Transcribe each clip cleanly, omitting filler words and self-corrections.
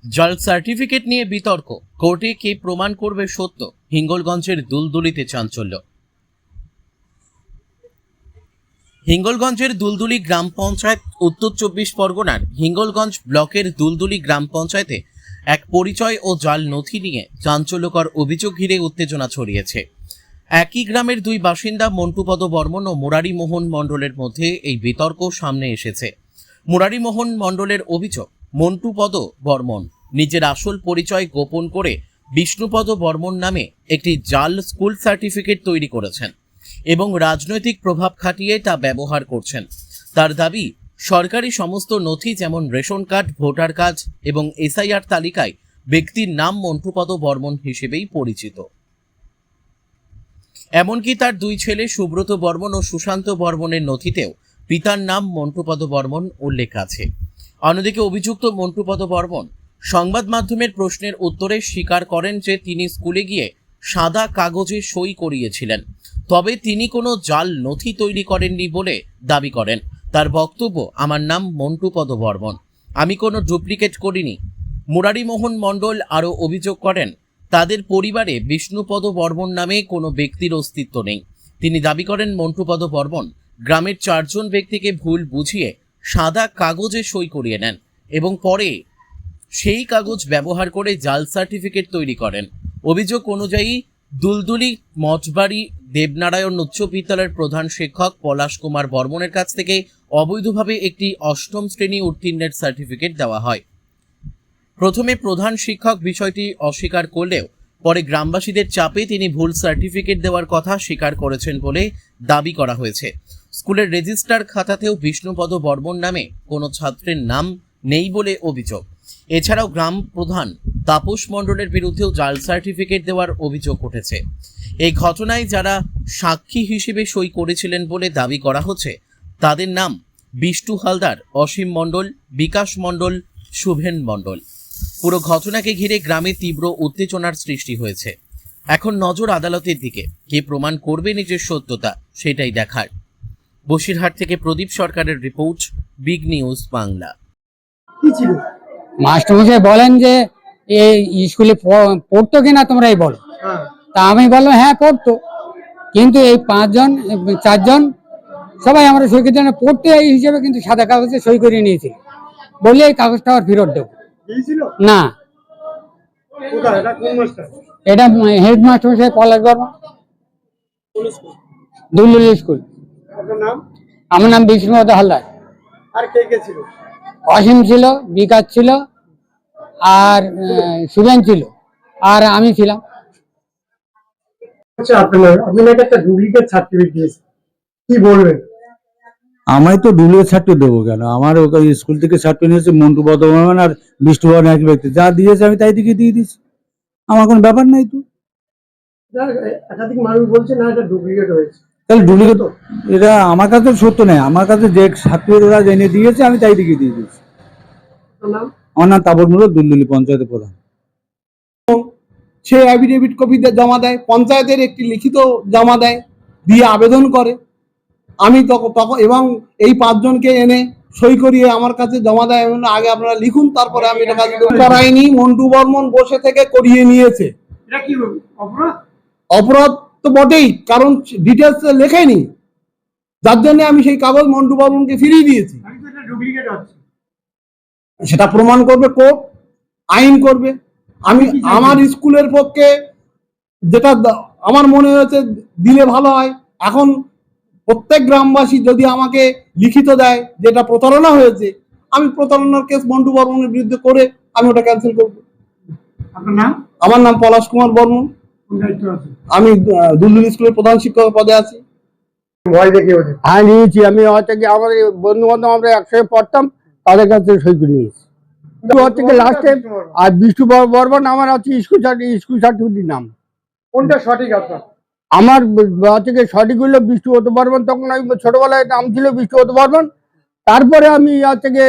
জাল সার্টিফিকেট নিয়ে বিতর্ক, কোর্টে কে প্রমাণ করবে সত্য? হিঙ্গলগঞ্জের দুলদুলিতে চাঞ্চল্য। হিঙ্গলগঞ্জের দুলদুলি গ্রাম পঞ্চায়েত উত্তর 24 পরগনার হিঙ্গলগঞ্জ ব্লকের দুলদুলি গ্রাম পঞ্চায়েতে এক পরিচয় ও জাল নথি নিয়ে চাঞ্চল্যকর অভিযোগ ঘিরে উত্তেজনা ছড়িয়েছে। একই গ্রামের দুই বাসিন্দা মন্টুপদ বর্মন ও মুরারিমোহন মণ্ডলের মধ্যে এই বিতর্ক সামনে এসেছে। মুরারিমোহন মণ্ডলের অভিযোগ, মন্টুপদ বর্মন নিজের আসল পরিচয় গোপন করে বিষ্ণুপদ বর্মন নামে একটি জাল স্কুল সার্টিফিকেট তৈরি করেছেন এবং রাজনৈতিক প্রভাব খাটিয়ে তা ব্যবহার করছেন। তার দাবি, সরকারি সমস্ত নথি যেমন রেশন কার্ড, ভোটার কার্ড এবং এসআইআর তালিকায় ব্যক্তির নাম মন্টুপদ বর্মন হিসেবেই পরিচিত। এমনকি তার দুই ছেলে সুব্রত বর্মন ও সুশান্ত বর্মনের নথিতেও পিতার নাম মন্টুপদ বর্মন উল্লেখ আছে। অন্যদিকে অভিযুক্ত মন্টুপদ বর্মন সংবাদ মাধ্যমের প্রশ্নের উত্তরে স্বীকার করেন যে তিনি স্কুলে গিয়ে সাদা কাগজে সই করিয়েছিলেন, তবে তিনি কোনো জাল নথি তৈরি করেননি বলে দাবি করেন। তার বক্তব্য, আমার নাম মন্টুপদ বর্মন, আমি কোনো ডুপ্লিকেট করিনি। মুরারিমোহন মণ্ডল আরও অভিযোগ করেন, তাদের পরিবারে বিষ্ণুপদ বর্মন নামে কোনো ব্যক্তির অস্তিত্ব নেই। তিনি দাবি করেন, মন্টুপদ বর্মন গ্রামের 4 জন ব্যক্তিকে ভুল বুঝিয়ে সাদা কাগজে সই করিয়ে নেন এবং পরে সেই কাগজ ব্যবহার করে জাল সার্টিফিকেট তৈরি করেন। অভিযোগ অনুযায়ী দুলদুলি মঠবাড়ি দেবনারায়ণ উচ্চ বিদ্যালয়ের প্রধান শিক্ষক পলাশ কুমার বর্মনের কাছ থেকে অবৈধভাবে একটি 8ম শ্রেণী উত্তীর্ণের সার্টিফিকেট দেওয়া হয়। প্রথমে প্রধান শিক্ষক বিষয়টি অস্বীকার করলেও পরে গ্রামবাসীদের চাপে তিনি ভুল সার্টিফিকেট দেওয়ার কথা স্বীকার করেছেন বলে দাবি করা হয়েছে। স্কুলের রেজিস্টার খাতাতেও বিষ্ণুপদ বর্মন নামে কোনো ছাত্রের নাম নেই বলে অভিযোগ। এছাড়াও গ্রাম প্রধান তাপস মণ্ডলের বিরুদ্ধেও জাল সার্টিফিকেট দেওয়ার অভিযোগ উঠেছে। এই ঘটনায় যারা সাক্ষী হিসেবে সই করেছিলেন বলে দাবি করা হচ্ছে তাদের নাম বিষ্টু হালদার, অসীম মণ্ডল, বিকাশ মণ্ডল, শুভেন মণ্ডল। পুরো ঘটনাকে ঘিরে গ্রামে তীব্র উত্তেজনার সৃষ্টি হয়েছে। এখন নজর আদালতের দিকে, কে প্রমাণ করবে নিজের সত্যতা সেটাই দেখার। বসিরহাট থেকে প্রদীপ সরকারের রিপোর্ট, বিগ নিউজ বাংলা। কি ছিল? মাস্টারমশাই বলেন যে এই স্কুলে পড়তো কিনা তোমরাই বলো। তা আমি বললাম হ্যাঁ পড়তো, কিন্তু এই 4 জন সবাই আমরা সই করতে পড়তে এই হিসেবে কিন্তু সাদা কাগজে সই করে নিয়েছি বলে এই কাগজটা আবার ফেরত দেবো না। এটা হেডমাস্টার মশাই পলাশ বর্মা, দুলদুলি স্কুল। আমার নাম বিষ্ণুপদ হালদার। আর কে কে ছিল? অসীম ছিল, বিকাশ ছিল, আর শুভেন ছিল, আর আমি ছিলাম। আচ্ছা, আপনি নাকি একটা ডুপ্লিকেট সার্টিফিকেট দিয়েছেন, কি বলবেন? আমায় তো ডুপ্লিকেট সার্টিফিকেট দেবো কেন? আমার স্কুল থেকে সার্টিফিকেট নিয়েছে মন্টুপদ বর্মন আর বিষ্ণুপদ এক ব্যক্তি, যা দিয়েছে আমি তাই দিকে দিয়ে দিচ্ছি, আমার কোনো ব্যাপার নাই তো। একাধিক মানুষ বলছে না এটা ডুপ্লিকেট হয়েছে, তাহলে ডুপ্লিকেট এটা আমার কাছে সত্য নেই, আমার কাছে যে সার্টিফিকেট ওরা জেনে দিয়েছে আমি তাই দিকে দিয়ে দিচ্ছি। আমার নাম তাপস মণ্ডল, দুলদুলি পঞ্চায়েতের প্রধান। সে অ্যাফিডেভিট কপি জমা দেয়, পঞ্চায়েতের একটি লিখিত জমা দেয়, দিয়ে আবেদন করে। আমি তখন এবং এই 5 জনকে এনে সই করিয়ে আমার কাছে জমা দেয়। আগে আপনারা লিখুন, তারপরে আমি এটা কাজ করাইনি। মন্টু বর্মন বসে থেকে করিয়ে নিয়েছে। এটা কি অপরাধ? অপরাধ তো বটেই, কারণ ডিটেলস লেখেনি, যার জন্য আমি সেই কাগজ মন্টু বর্মনকে ফিরিয়ে দিয়েছি। ডুপ্লিকেট আছে সেটা প্রমাণ করবে কোর্ট, আইন করবে। আমি আমার স্কুলের পক্ষে যেটা আমার মনে হয়েছে দিলে ভালো হয়। এখন প্রত্যেক গ্রামবাসী যদি আমাকে লিখিত দেয় যেটা প্রতারণা হয়েছে, আমি প্রতারণার কেস মন্টু বর্মনের বিরুদ্ধে করে আমি ওটা ক্যান্সেল করবো। আপনার নাম? আমার নাম পলাশ কুমার বর্মন, আমি দুলদুলি স্কুলের প্রধান শিক্ষক পদে আছি। হ্যাঁ নিয়েছি, আমি হচ্ছে কি আমাদের বন্ধু বান্ধব আমরা একসাথে পড়তাম, তাদের কাছে সই করে নিয়েছি হচ্ছে কি লাস্টে। আর বিষ্ণু বর্মন আমার হচ্ছে স্কুল সার্টিফিকেট নাম। কোনটা সঠিক আপনার? আমার হচ্ছে কি সঠিক হইলো বিষ্ণুপদ বর্মন। তখন আমি ছোটবেলায় নাম ছিল বিষ্ণুপদ বর্মন, তারপরে আমি হচ্ছে কি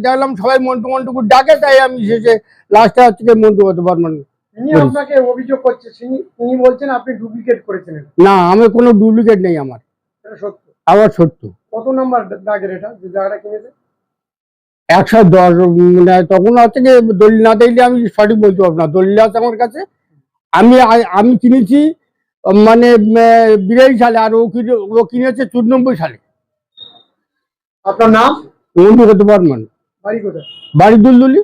দেখলাম সবাই মন্টু মন্টু ডাকে, তাই আমি শেষে লাস্টে হচ্ছে কি মন্টুপদ বর্মন। তিনি আপনাকে অভিযোগ করছে, তিনি বলছেন আপনি ডুপ্লিকেট করেছেন। না, আমি কোনো ডুপ্লিকেট নেই, আমার এটা সত্য? আবার সত্য। কত নাম্বার দাগের এটা, যে জায়গাটা কিনেছে? 110 মানে তখন হচ্ছে কি দলিল না দেখলে আমি সঠিক বলতে পারবো না। দলিল আছে আমার কাছে। আমি কিনেছি মানে 82 সালে, আর ও কিনেছে 94 সালে। আপনার নাম? অনুব্রত বর্মন। বাড়ি কোথায়? বাড়ি দুলদুলি।